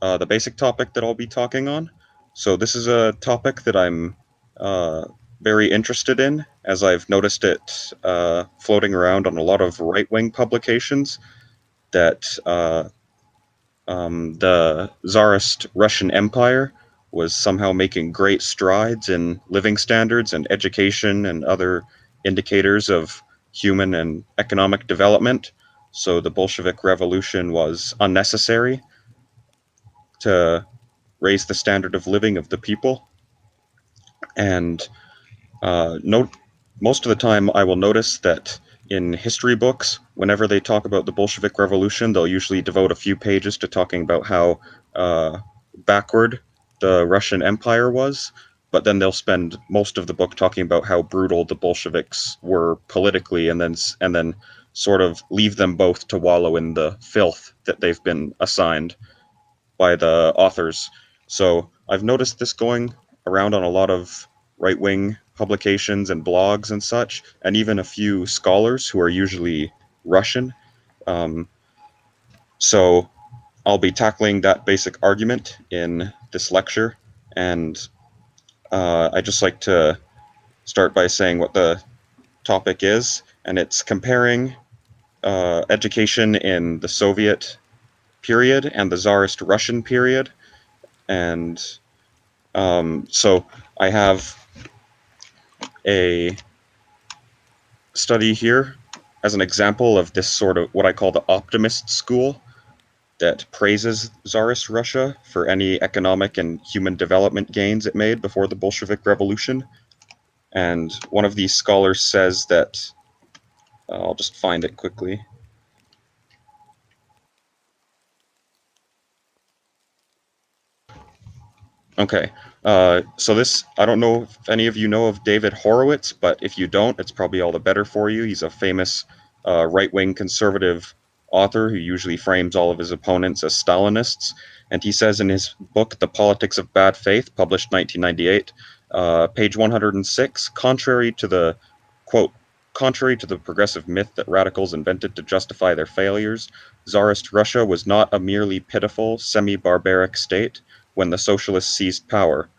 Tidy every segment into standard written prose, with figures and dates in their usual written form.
the basic topic that I'll be talking on. So this is a topic that I'm uh, very interested in, as I've noticed it floating around on a lot of right-wing publications that the Tsarist Russian Empire was somehow making great strides in living standards and education and other indicators of human and economic development. So the Bolshevik Revolution was unnecessary to raise the standard of living of the people. And note, most of the time, I will notice that in history books, whenever they talk about the Bolshevik Revolution, they'll usually devote a few pages to talking about how backward the Russian Empire was, but then they'll spend most of the book talking about how brutal the Bolsheviks were politically, and then sort of leave them both to wallow in the filth that they've been assigned by the authors. So I've noticed this going around on a lot of right wing publications and blogs and such, and even a few scholars who are usually Russian. Um, so I'll be tackling that basic argument in this lecture, and I just like to start by saying what the topic is, and it's comparing education in the Soviet period and the Tsarist Russian period. And so I have a study here as an example of this sort of what I call the optimist school that praises Tsarist Russia for any economic and human development gains it made before the Bolshevik Revolution. And one of these scholars says that, I'll just find it quickly. Okay, so this, I don't know if any of you know of David Horowitz, but if you don't, it's probably all the better for you. He's a famous right-wing conservative author who usually frames all of his opponents as Stalinists. And he says in his book, The Politics of Bad Faith, published 1998, page 106, quote, contrary to the progressive myth that radicals invented to justify their failures, Tsarist Russia was not a merely pitiful, semi-barbaric state when the socialists seized power.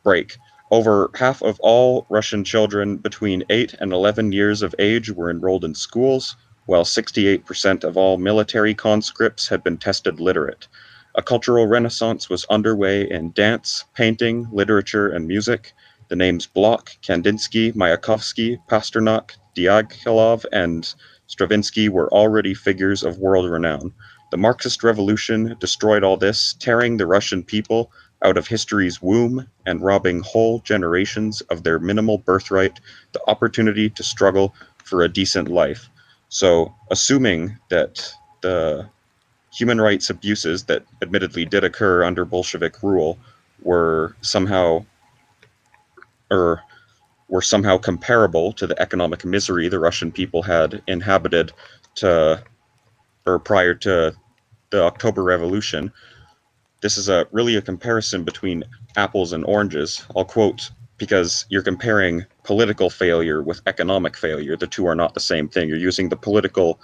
Break. Over half of all Russian children between 8 and 11 years of age were enrolled in schools, while 68% of all military conscripts had been tested literate. A cultural renaissance was underway in dance, painting, literature, and music. The names Bloch, Kandinsky, Mayakovsky, Pasternak, Diaghilev, and Stravinsky were already figures of world renown. The Marxist Revolution destroyed all this, tearing the Russian people out of history's womb and robbing whole generations of their minimal birthright, the opportunity to struggle for a decent life. So, assuming that the human rights abuses that admittedly did occur under Bolshevik rule were somehow or were somehow comparable to the economic misery the Russian people had inhabited to or prior to the October Revolution, this is really a comparison between apples and oranges. I'll quote, because you're comparing political failure with economic failure. The two are not the same thing. You're using the political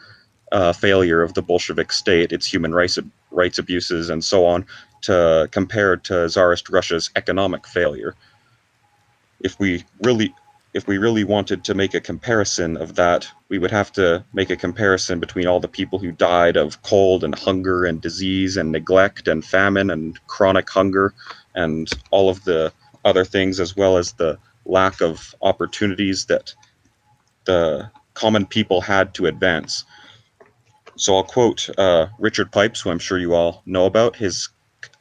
failure of the Bolshevik state, its human rights abuses, and so on, to compare to Tsarist Russia's economic failure. If we really wanted to make a comparison of that, we would have to make a comparison between all the people who died of cold and hunger and disease and neglect and famine and chronic hunger and all of the other things, as well as the lack of opportunities that the common people had to advance. So I'll quote Richard Pipes, who I'm sure you all know about. His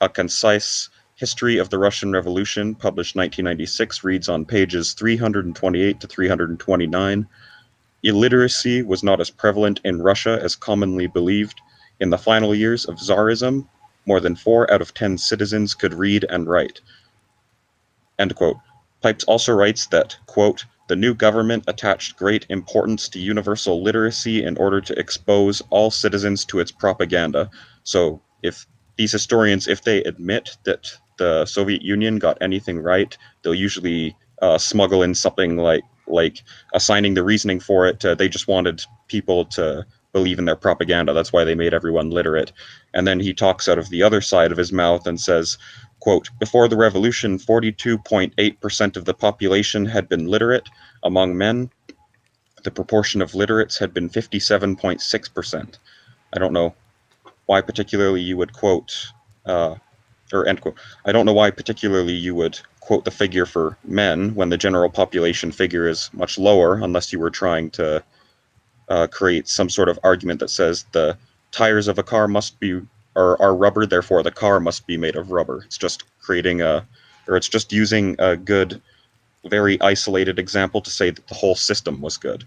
A Concise History of the Russian Revolution, published 1996, reads on pages 328 to 329, illiteracy was not as prevalent in Russia as commonly believed. In the final years of Tsarism, more than 4 out of 10 citizens could read and write. End quote. Pipes also writes that, quote, the new government attached great importance to universal literacy in order to expose all citizens to its propaganda. So if these historians, if they admit that the Soviet Union got anything right, they'll usually smuggle in something like assigning the reasoning for it. They just wanted people to believe in their propaganda. That's why they made everyone literate. And then he talks out of the other side of his mouth and says, quote, before the revolution, 42.8% of the population had been literate. Among men, the proportion of literates had been 57.6%. I don't know why particularly you would quote, or end quote. I don't know why particularly you would quote the figure for men when the general population figure is much lower, unless you were trying to create some sort of argument that says the tires of a car must be are rubber, therefore the car must be made of rubber. It's just creating or it's just using a good, very isolated example to say that the whole system was good.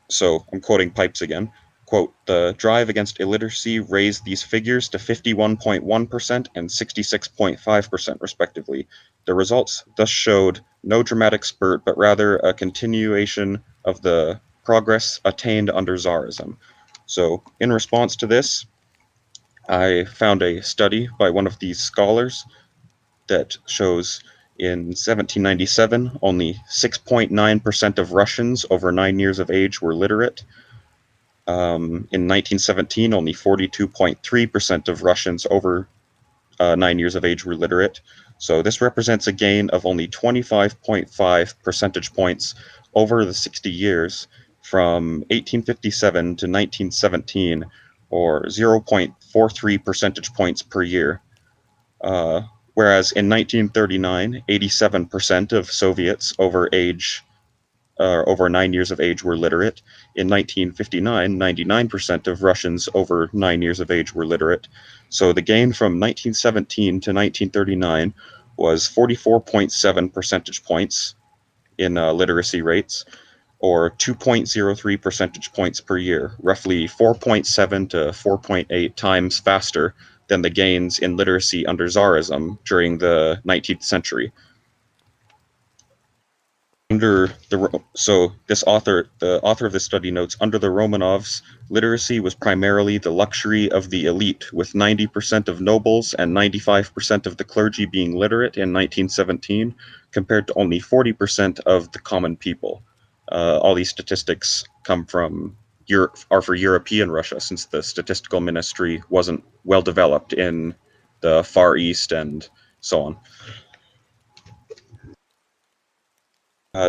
So I'm quoting Pipes again. Quote, the drive against illiteracy raised these figures to 51.1% and 66.5% respectively. The results thus showed no dramatic spurt, but rather a continuation of the progress attained under Tsarism. So in response to this, I found a study by one of these scholars that shows in 1797, only 6.9% of Russians over 9 years of age were literate. In 1917, only 42.3% of Russians over 9 years of age were literate. So this represents a gain of only 25.5 percentage points over the 60 years from 1857 to 1917, or 0.43 percentage points per year. Whereas in 1939, 87% of Soviets over 9 years of age were literate. In 1959, 99% of Russians over 9 years of age were literate. So the gain from 1917 to 1939 was 44.7 percentage points in literacy rates, or 2.03 percentage points per year, roughly 4.7 to 4.8 times faster than the gains in literacy under Tsarism during the 19th century. So the author of this study notes, under the Romanovs, literacy was primarily the luxury of the elite, with 90% of nobles and 95% of the clergy being literate in 1917, compared to only 40% of the common people. All these statistics are for European Russia, since the statistical ministry wasn't well developed in the Far East and so on.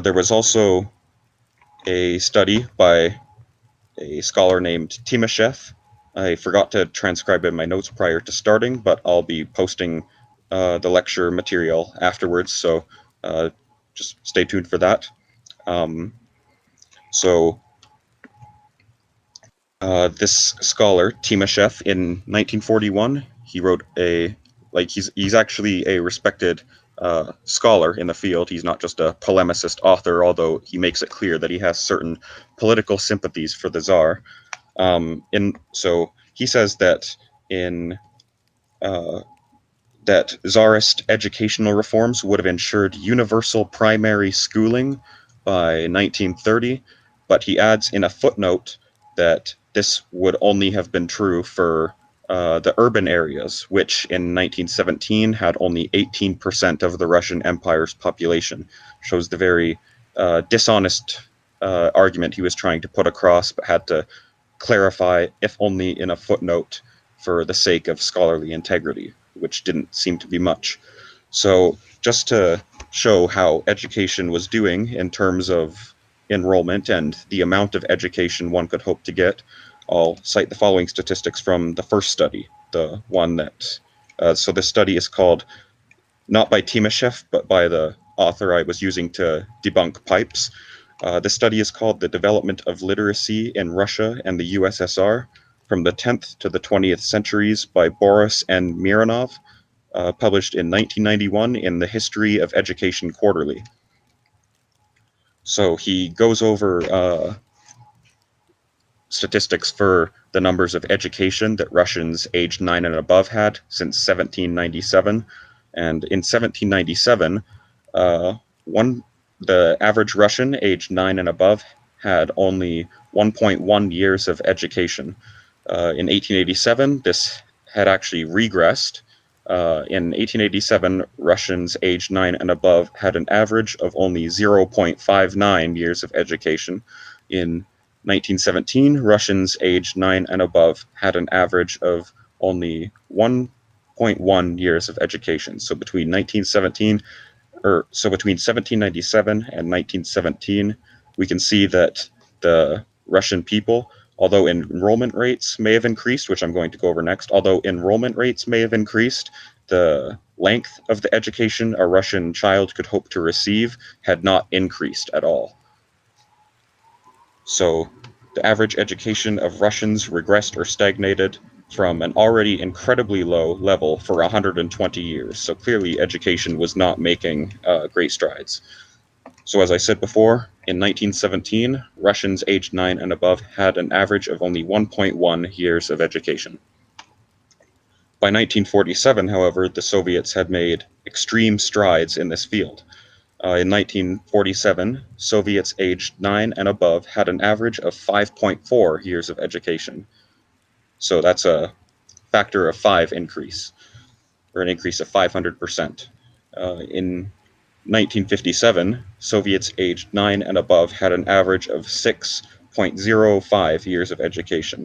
There was also a study by a scholar named Timoshev. I forgot to transcribe in my notes prior to starting, but I'll be posting the lecture material afterwards, so just stay tuned for that. This scholar, Timoshev, in 1941, he wrote he's actually a respected scholar in the field. He's not just a polemicist author, although he makes it clear that he has certain political sympathies for the Tsar. So he says that that Tsarist educational reforms would have ensured universal primary schooling by 1930, but he adds in a footnote that this would only have been true for the urban areas, which in 1917 had only 18% of the Russian Empire's population. Shows the very dishonest argument he was trying to put across, but had to clarify, if only in a footnote, for the sake of scholarly integrity, which didn't seem to be much. So just to show how education was doing in terms of enrollment and the amount of education one could hope to get, I'll cite the following statistics from the first study, the one that, so this study is called, not by Timoshev, but by the author I was using to debunk Pipes. This study is called The Development of Literacy in Russia and the USSR from the 10th to the 20th centuries by Boris and Mironov, published in 1991 in the History of Education Quarterly. So he goes over statistics for the numbers of education that Russians aged 9 and above had since 1797. And in 1797, the average Russian aged 9 and above had only 1.1 years of education. In 1887, this had actually regressed. In 1887, Russians aged 9 and above had an average of only 0.59 years of education. In 1917, Russians aged 9 and above had an average of only 1.1 years of education. So between 1797 and 1917, we can see that the Russian people, although enrollment rates may have increased, which I'm going to go over next, although enrollment rates may have increased, the length of the education a Russian child could hope to receive had not increased at all. So the average education of Russians regressed or stagnated from an already incredibly low level for 120 years. So clearly education was not making great strides. So as I said before, in 1917, Russians aged 9 and above had an average of only 1.1 years of education. By 1947, however, the Soviets had made extreme strides in this field. In 1947, Soviets aged 9 and above had an average of 5.4 years of education. So that's a factor of 5 increase, or an increase of 500%. In 1957, Soviets aged 9 and above had an average of 6.05 years of education.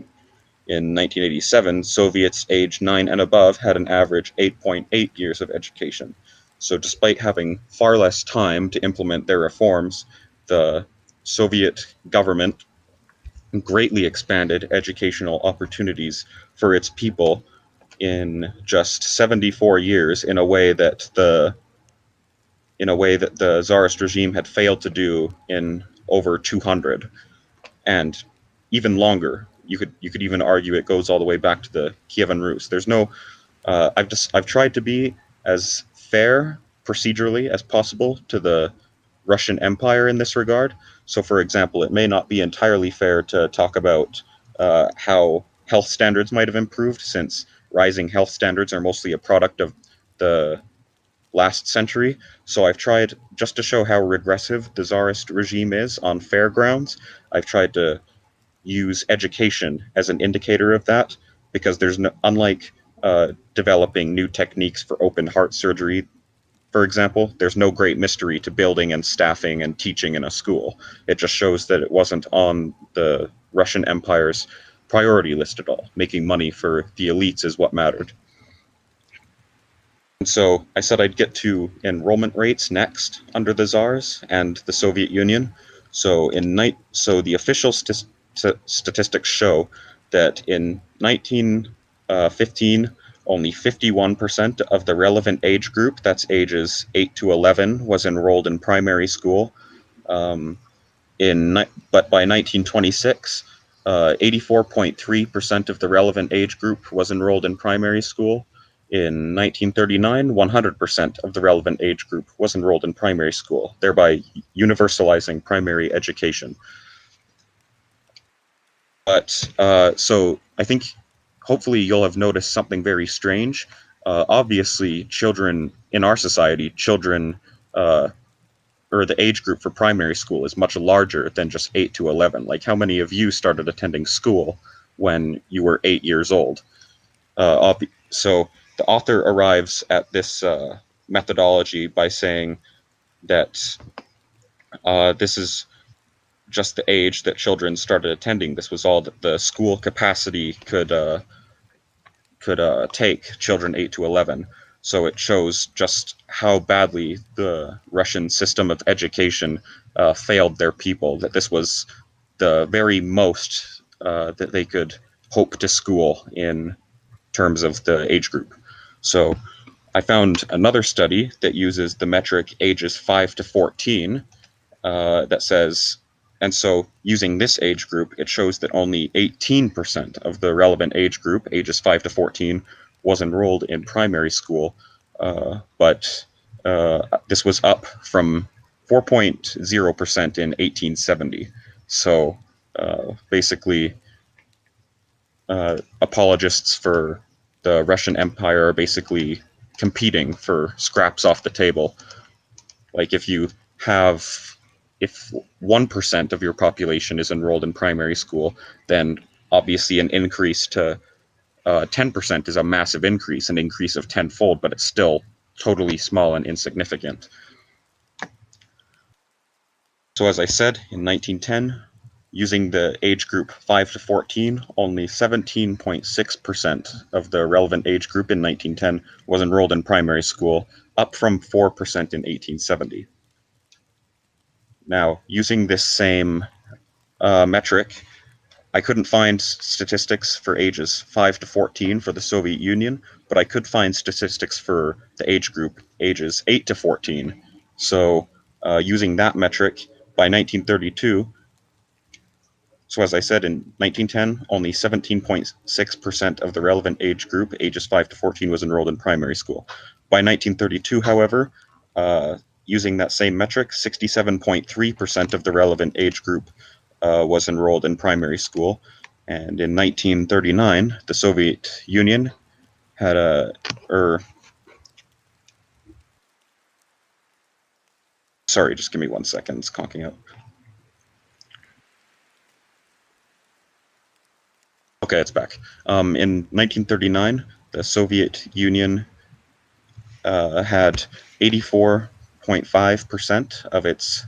In 1987, Soviets aged 9 and above had an average 8.8 years of education. So despite having far less time to implement their reforms, the Soviet government greatly expanded educational opportunities for its people in just 74 years in a way that the Tsarist regime had failed to do in over 200, and even longer. You could even argue it goes all the way back to the Kievan Rus. There's no I've tried to be as fair procedurally as possible to the Russian Empire in this regard. So, for example, it may not be entirely fair to talk about how health standards might have improved, since rising health standards are mostly a product of the last century. So I've tried, just to show how regressive the Tsarist regime is on fair grounds, I've tried to use education as an indicator of that, because there's no, unlike developing new techniques for open heart surgery, for example, there's no great mystery to building and staffing and teaching in a school. It just shows that it wasn't on the Russian Empire's priority list at all. Making money for the elites is what mattered. And so I said I'd get to enrollment rates next under the Tsars and the Soviet Union. So the official statistics show that in 1915, only 51% of the relevant age group, that's ages 8 to 11, was enrolled in primary school. Um, but by 1926, 84.3% of the relevant age group was enrolled in primary school. In 1939, 100% of the relevant age group was enrolled in primary school, thereby universalizing primary education. But so I think hopefully you'll have noticed something very strange. Obviously, children in our society, or the age group for primary school is much larger than just 8 to 11. Like, how many of you started attending school when you were 8 years old? So the author arrives at this methodology by saying that this is just the age that children started attending. This was all that the school capacity could take, children 8 to 11. So it shows just how badly the Russian system of education failed their people, that this was the very most that they could hope to school in terms of the age group. So I found another study that uses the metric ages 5 to 14 that says, and so using this age group, it shows that only 18% of the relevant age group, ages 5 to 14, was enrolled in primary school, but this was up from 4.0% in 1870. So basically, apologists for the Russian Empire are basically competing for scraps off the table. Like, if 1% of your population is enrolled in primary school, then obviously an increase to 10% is a massive increase, an increase of tenfold, but it's still totally small and insignificant. So as I said, in 1910, using the age group 5 to 14, only 17.6% of the relevant age group in 1910 was enrolled in primary school, up from 4% in 1870. Now, using this same metric, I couldn't find statistics for ages 5 to 14 for the Soviet Union, but I could find statistics for the age group ages 8 to 14. So, using that metric, by 1932, so as I said, in 1910, only 17.6% of the relevant age group, ages 5 to 14, was enrolled in primary school. By 1932, however, using that same metric, 67.3% of the relevant age group was enrolled in primary school. And in 1939, the Soviet Union had sorry, just give me 1 second, it's conking out. Okay, it's back. In 1939, the Soviet Union had 84.5% of its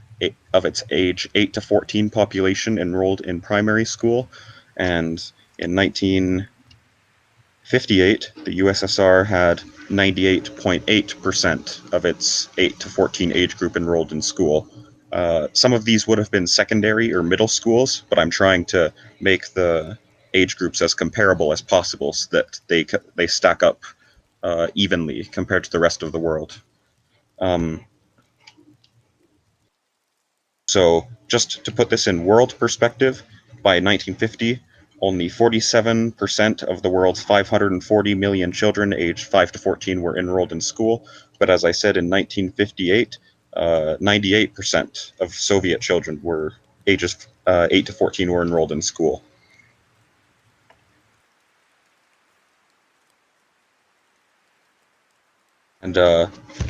age 8 to 14 population enrolled in primary school, and in 1958, the USSR had 98.8% of its 8 to 14 age group enrolled in school. Some of these would have been secondary or middle schools, but I'm trying to make the age groups as comparable as possible so that they stack up evenly compared to the rest of the world. Um, so, just to put this in world perspective, by 1950, only 47% of the world's 540 million children aged 5 to 14 were enrolled in school. But as I said, in 1958, 98% of Soviet children were ages 8 to 14 were enrolled in school. And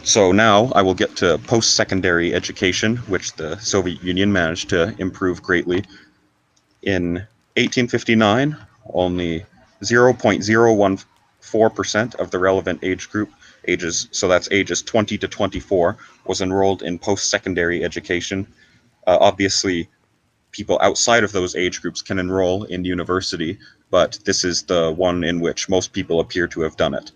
so now I will get to post-secondary education, which the Soviet Union managed to improve greatly. In 1859, only 0.014% of the relevant age group, so that's ages 20 to 24, was enrolled in post-secondary education. Obviously, people outside of those age groups can enroll in university, but this is the one in which most people appear to have done it.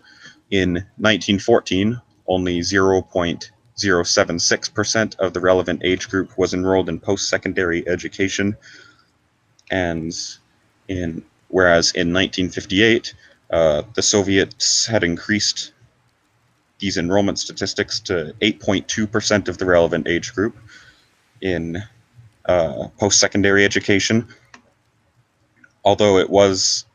In 1914, only 0.076% of the relevant age group was enrolled in post-secondary education, and whereas in 1958, the Soviets had increased these enrollment statistics to 8.2% of the relevant age group in post-secondary education, although it was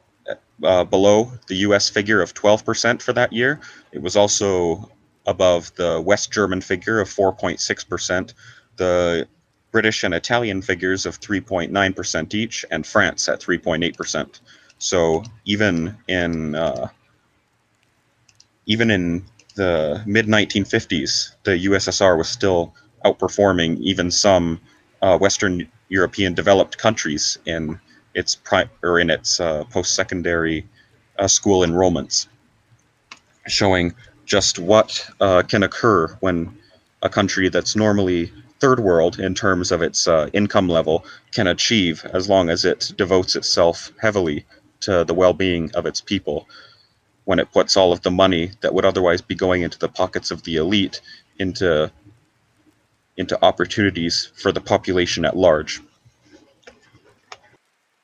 below the US figure of 12% for that year. It was also above the West German figure of 4.6%, the British and Italian figures of 3.9% each, and France at 3.8%. So even in the mid 1950s, the USSR was still outperforming even some Western European developed countries in its post-secondary school enrollments, showing just what can occur when a country that's normally third world in terms of its income level can achieve as long as it devotes itself heavily to the well-being of its people, when it puts all of the money that would otherwise be going into the pockets of the elite into opportunities for the population at large.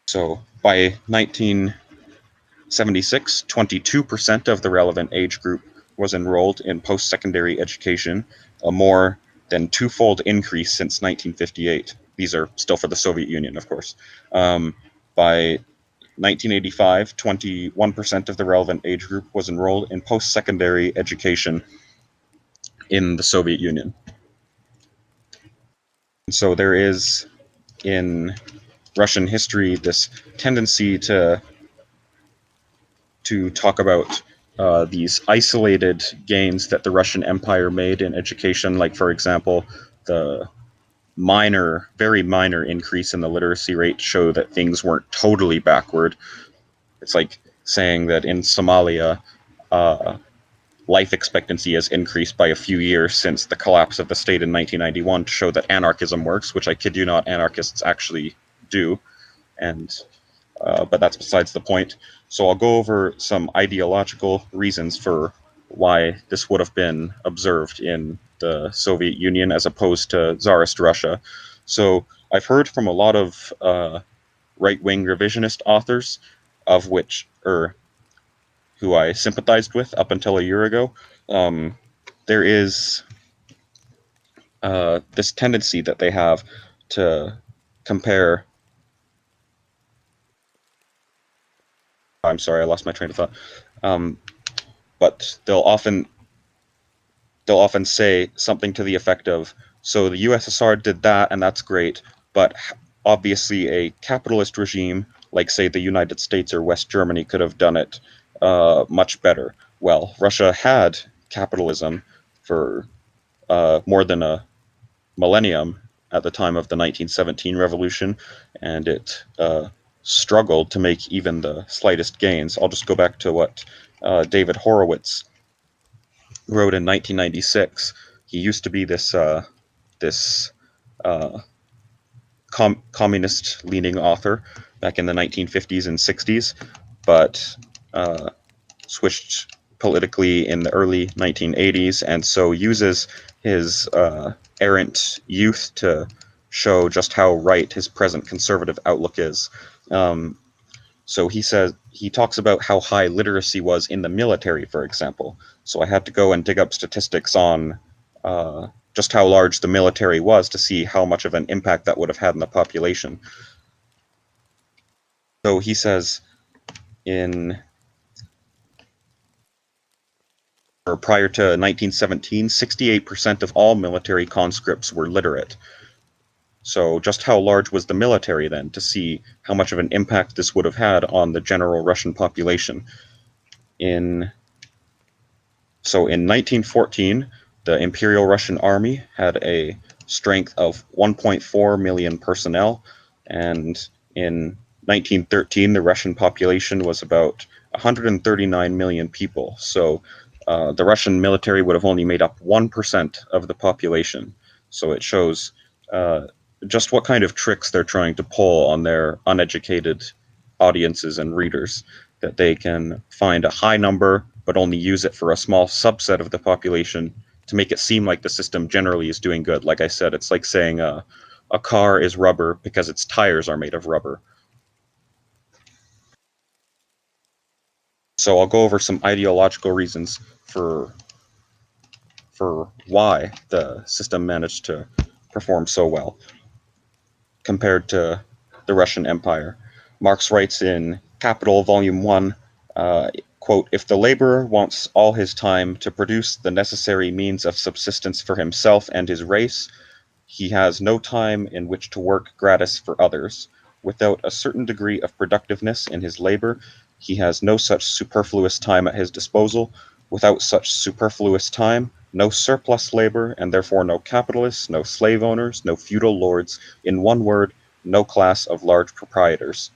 So by 1976, 22% of the relevant age group was enrolled in post-secondary education, a more than twofold increase since 1958. These are still for the Soviet Union, of course. By 1985, 21% of the relevant age group was enrolled in post-secondary education in the Soviet Union. So there is, in Russian history, this tendency to talk about these isolated gains that the Russian Empire made in education, like, for example, the very minor increase in the literacy rate show that things weren't totally backward. It's like saying that in Somalia, life expectancy has increased by a few years since the collapse of the state in 1991 to show that anarchism works, which I kid you not, anarchists actually do. and but that's besides the point. So I'll go over some ideological reasons for why this would have been observed in the Soviet Union as opposed to Tsarist Russia. So I've heard from a lot of right-wing revisionist authors, of which, or who I sympathized with up until a year ago. There is this tendency that they have to compare. I'm sorry, I lost my train of thought. Um, but they'll often say something to the effect of, so the USSR did that and that's great, but obviously a capitalist regime like, say, the United States or West Germany could have done it much better. Well, Russia had capitalism for more than a millennium at the time of the 1917 revolution, and it struggled to make even the slightest gains. I'll just go back to what David Horowitz wrote in 1996. He used to be this uh, communist-leaning author back in the 1950s and 60s, but uh, switched politically in the early 1980s, and so uses his errant youth to show just how right his present conservative outlook is. Um, so he talks about how high literacy was in the military, for example. So I had to go and dig up statistics on just how large the military was to see how much of an impact that would have had in the population. So he says in or prior to 1917, 68% of all military conscripts were literate. So just how large was the military then to see how much of an impact this would have had on the general Russian population? In So in 1914, the Imperial Russian Army had a strength of 1.4 million personnel, and in 1913, the Russian population was about 139 million people. So the Russian military would have only made up 1% of the population. So it shows uh, just what kind of tricks they're trying to pull on their uneducated audiences and readers, that they can find a high number but only use it for a small subset of the population to make it seem like the system generally is doing good. Like I said, it's like saying a car is rubber because its tires are made of rubber. So I'll go over some ideological reasons for why the system managed to perform so well compared to the Russian Empire. Marx writes in Capital, Volume 1, quote, "If the laborer wants all his time to produce the necessary means of subsistence for himself and his race, he has no time in which to work gratis for others. Without a certain degree of productiveness in his labor, he has no such superfluous time at his disposal. Without such superfluous time, no surplus labor, and therefore no capitalists, no slave owners, no feudal lords, in one word, no class of large proprietors."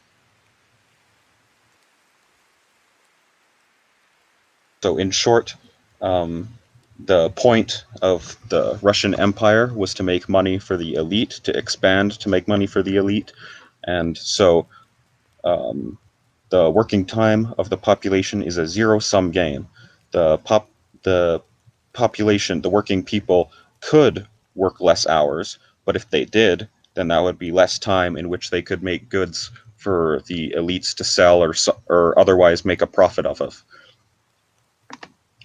So, in short, the point of the Russian Empire was to make money for the elite, to expand to make money for the elite. And so the working time of the population is a zero-sum game. The population, the working people, could work less hours, but if they did, then that would be less time in which they could make goods for the elites to sell or otherwise make a profit off of.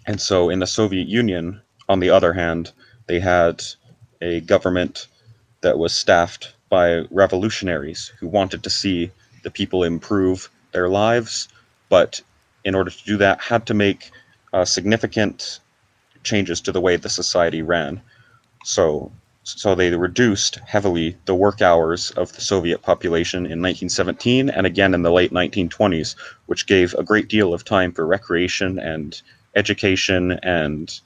And so in the Soviet Union, on the other hand, they had a government that was staffed by revolutionaries who wanted to see the people improve their lives, but in order to do that, had to make significant changes to the way the society ran. So, so they reduced heavily the work hours of the Soviet population in 1917 and again in the late 1920s, which gave a great deal of time for recreation and education, and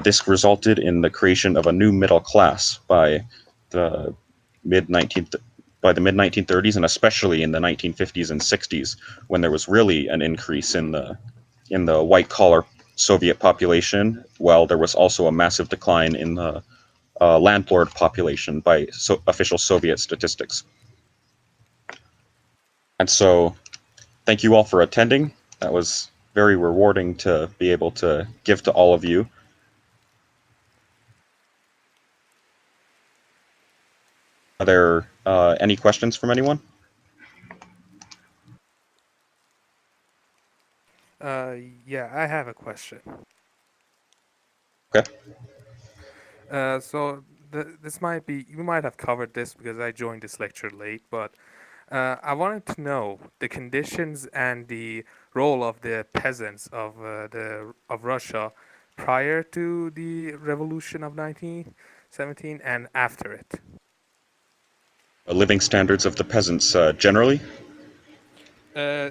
this resulted in the creation of a new middle class the mid 19th by the mid 1930s, and especially in the 1950s and 60s, when there was really an increase in the white collar Soviet population, while there was also a massive decline in the landlord population by official Soviet statistics. And so, thank you all for attending. That was very rewarding to be able to give to all of you. Are there any questions from anyone? Uh, yeah, I have a question. Okay. So this might be, you might have covered this because I joined this lecture late, but I wanted to know the conditions and the role of the peasants of Russia prior to the revolution of 1917 and after it. Living standards of the peasants generally. Uh,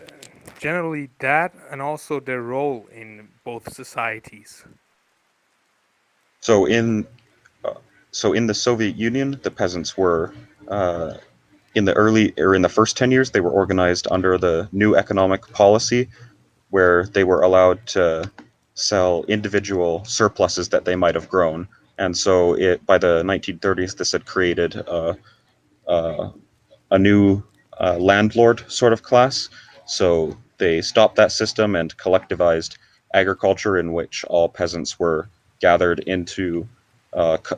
Generally that, and also their role in both societies. So in in the Soviet Union, the peasants were in the early or in the first 10 years they were organized under the new economic policy where they were allowed to sell individual surpluses that they might have grown. And so by the 1930s, this had created a new landlord sort of class. So they stopped that system and collectivized agriculture, in which all peasants were gathered into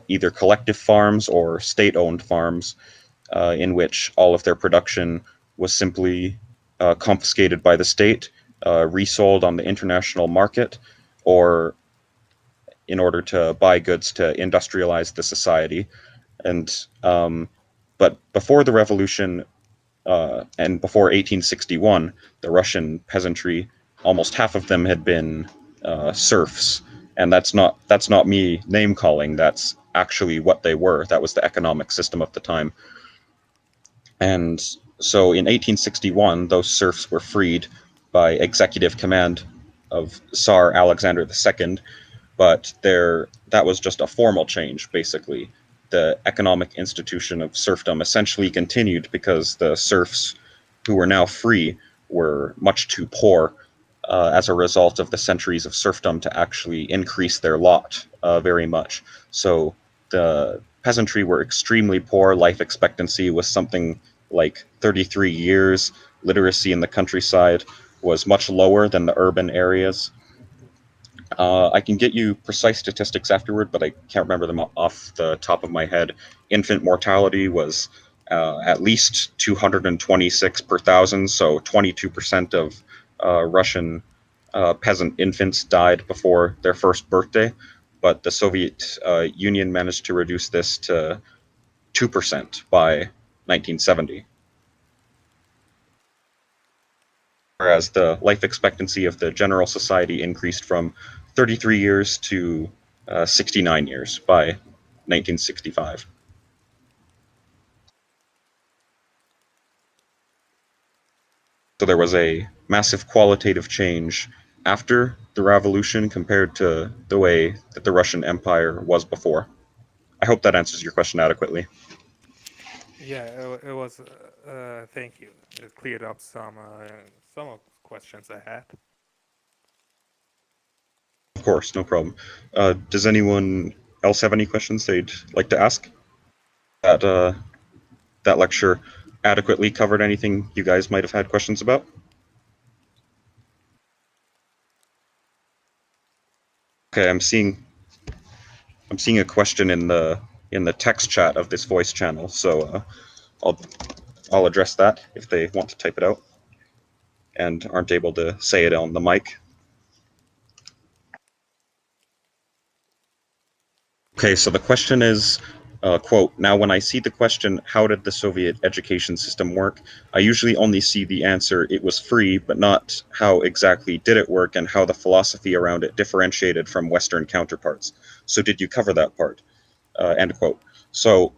either collective farms or state owned farms, in which all of their production was simply confiscated by the state, resold on the international market, or in order to buy goods to industrialize the society. And but before the revolution, and before 1861, the Russian peasantry, almost half of them had been serfs, and that's not me name calling. That's actually what they were. That was the economic system of the time. And so in 1861, those serfs were freed by executive command of Tsar Alexander II, but that was just a formal change, basically. The economic institution of serfdom essentially continued because the serfs who were now free were much too poor as a result of the centuries of serfdom to actually increase their lot very much. So the peasantry were extremely poor. Life expectancy was something like 33 years. Literacy in the countryside was much lower than the urban areas. I can get you precise statistics afterward, but I can't remember them off the top of my head. Infant mortality was at least 226 per thousand, so 22% of Russian peasant infants died before their first birthday. But the Soviet Union managed to reduce this to 2% by 1970. Whereas the life expectancy of the general society increased from 33 years to 69 years by 1965. So there was a massive qualitative change after the revolution compared to the way that the Russian Empire was before. I hope that answers your question adequately. Yeah, it was. Thank you. It cleared up some of the questions I had. Of course, no problem. Does anyone else have any questions they'd like to ask? That that lecture adequately covered anything you guys might have had questions about? Okay, I'm seeing a question in the text chat of this voice channel, so I'll I'll address that if they want to type it out and aren't able to say it on the mic. Okay, so the question is, quote, now when I see the question, how did the Soviet education system work? I usually only see the answer, it was free, but not how exactly did it work and how the philosophy around it differentiated from Western counterparts. So did you cover that part? End quote. So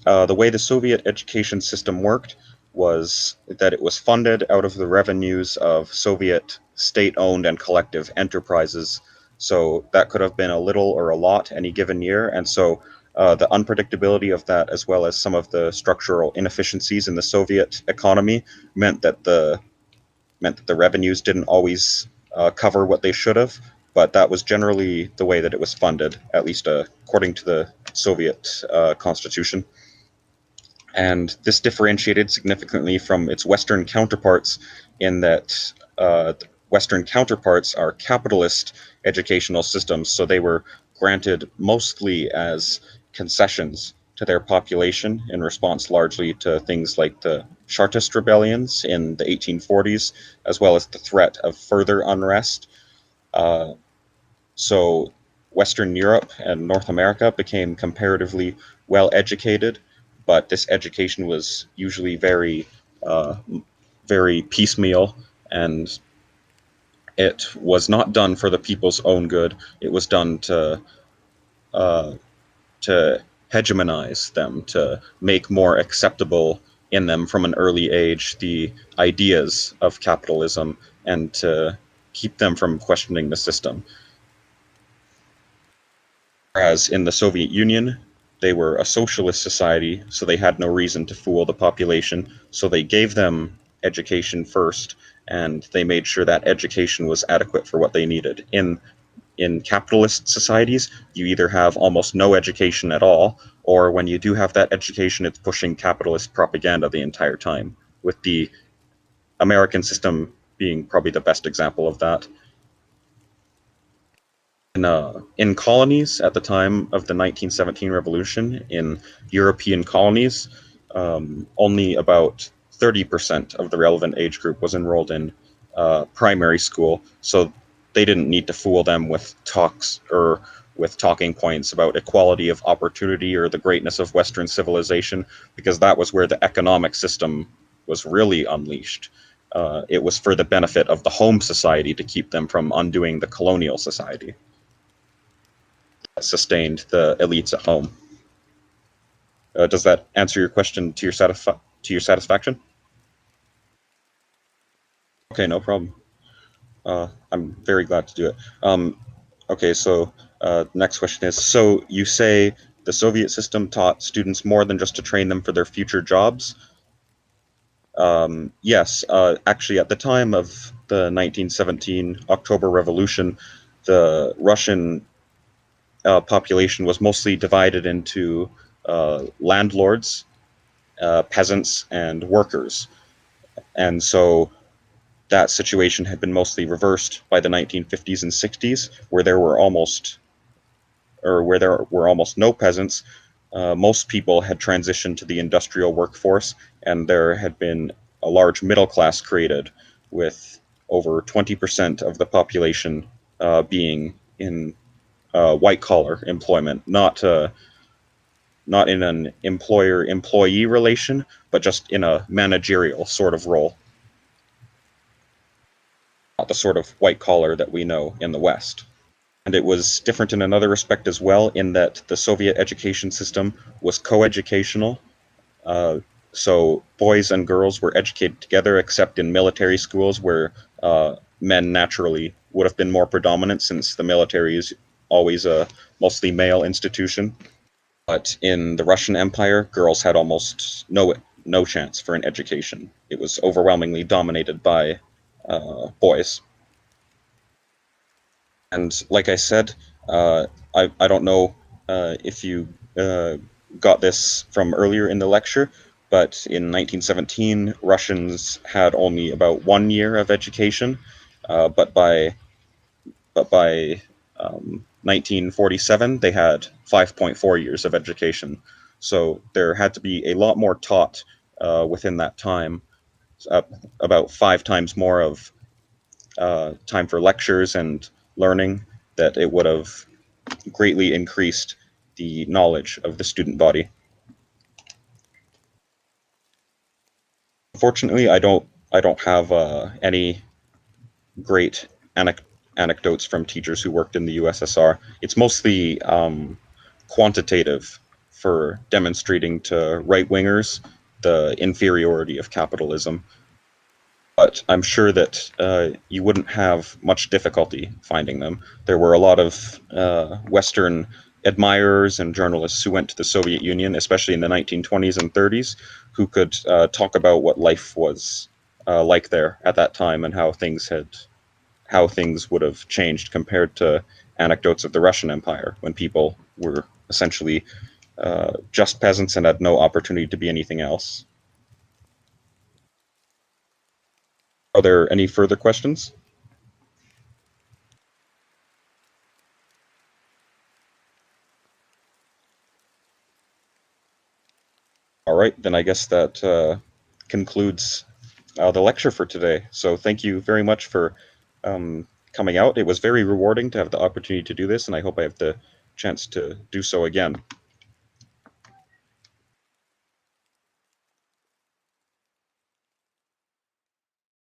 the way the Soviet education system worked was that it was funded out of the revenues of Soviet state owned and collective enterprises. So that could have been a little or a lot any given year. And so the unpredictability of that, as well as some of the structural inefficiencies in the Soviet economy, meant that the revenues didn't always cover what they should have. But that was generally the way that it was funded, at least according to the Soviet constitution. And this differentiated significantly from its Western counterparts in that Western counterparts are capitalist educational systems, so they were granted mostly as concessions to their population in response largely to things like the Chartist rebellions in the 1840s, as well as the threat of further unrest. Uh, so Western Europe and North America became comparatively well educated, but this education was usually uh, very piecemeal, and it was not done for the people's own good. It was done uh, to hegemonize them, to make more acceptable in them from an early age the ideas of capitalism, and to keep them from questioning the system. Whereas in the Soviet Union, they were a socialist society, so they had no reason to fool the population. So they gave them education first, and they made sure that education was adequate for what they needed. In capitalist societies, you either have almost no education at all, or when you do have that education, it's pushing capitalist propaganda the entire time, with the American system being probably the best example of that. In colonies at the time of the 1917 revolution, in European colonies, only about 30% of the relevant age group was enrolled in primary school. So they didn't need to fool them with talks or with talking points about equality of opportunity or the greatness of Western civilization, because that was where the economic system was really unleashed. It was for the benefit of the home society to keep them from undoing the colonial society sustained the elites at home. Does that answer your question to your satisfaction? Okay, no problem. I'm very glad to do it. Okay, so next question is: so you say the Soviet system taught students more than just to train them for their future jobs? Yes, actually, at the time of the 1917 October Revolution, the Russian population was mostly divided into landlords, peasants, and workers. And so that situation had been mostly reversed by the 1950s and 60s, where there were almost no peasants. Most people had transitioned to the industrial workforce, and there had been a large middle class created, with over 20% of the population being in white collar employment, not in an employer employee relation, but just in a managerial sort of role, not the sort of white collar that we know in the West. And it was different in another respect as well, in that the Soviet education system was co-educational. Uh, so boys and girls were educated together, except in military schools where men naturally would have been more predominant, since the military is always a mostly male institution. But in the Russian Empire, girls had almost no chance for an education. It was overwhelmingly dominated by boys. And like I said, I don't know if you got this from earlier in the lecture, but in 1917, Russians had only about 1 year of education, but by 1947, they had 5.4 years of education. So there had to be a lot more taught within that time, uh, about 5 times more of time for lectures and learning, that it would have greatly increased the knowledge of the student body. Unfortunately, I don't have any great anecdotes from teachers who worked in the USSR. It's mostly quantitative, for demonstrating to right wingers the inferiority of capitalism. But I'm sure that you wouldn't have much difficulty finding them. There were a lot of Western admirers and journalists who went to the Soviet Union, especially in the 1920s and 30s, who could talk about what life was like there at that time, and how things would have changed compared to anecdotes of the Russian Empire, when people were essentially just peasants and had no opportunity to be anything else. Are there any further questions? All right, then I guess that concludes the lecture for today. So thank you very much for coming out. It was very rewarding to have the opportunity to do this, and I hope I have the chance to do so again.